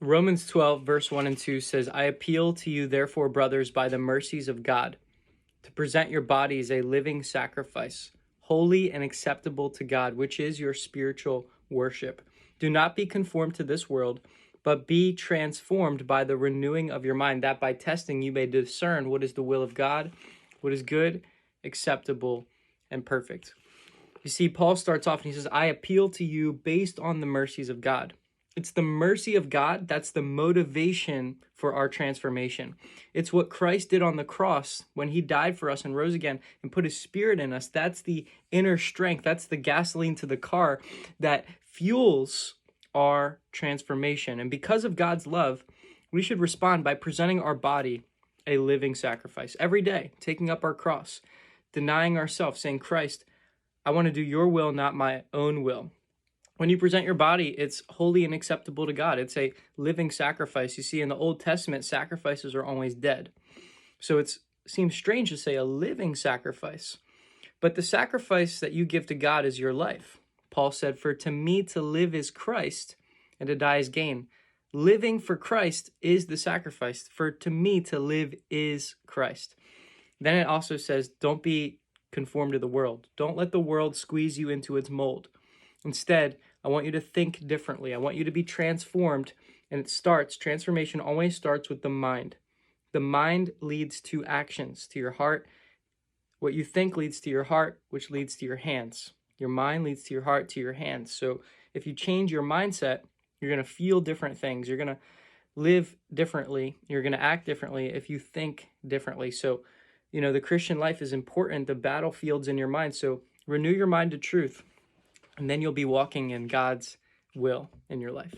Romans 12, verse 1 and 2 says, I appeal to you, therefore, brothers, by the mercies of God, to present your bodies a living sacrifice, holy and acceptable to God, which is your spiritual worship. Do not be conformed to this world, but be transformed by the renewing of your mind, that by testing you may discern what is the will of God, what is good, acceptable, and perfect. You see, Paul starts off and he says, I appeal to you based on the mercies of God. It's the mercy of God that's the motivation for our transformation. It's what Christ did on the cross when he died for us and rose again and put his spirit in us. That's the inner strength. That's the gasoline to the car that fuels our transformation. And because of God's love, we should respond by presenting our body a living sacrifice every day, taking up our cross, denying ourselves, saying, Christ, I want to do your will, not my own will. When you present your body, it's holy and acceptable to God. It's a living sacrifice. You see, in the Old Testament, sacrifices are always dead. So it seems strange to say a living sacrifice. But the sacrifice that you give to God is your life. Paul said, for to me to live is Christ and to die is gain. Living for Christ is the sacrifice. For to me to live is Christ. Then it also says, don't be conformed to the world. Don't let the world squeeze you into its mold. Instead, I want you to think differently. I want you to be transformed. And transformation always starts with the mind. The mind leads to actions, to your heart. What you think leads to your heart, which leads to your hands. Your mind leads to your heart, to your hands. So if you change your mindset, you're going to feel different things. You're going to live differently. You're going to act differently if you think differently. So, the Christian life is important. The battlefield's in your mind. So renew your mind to truth, and then you'll be walking in God's will in your life.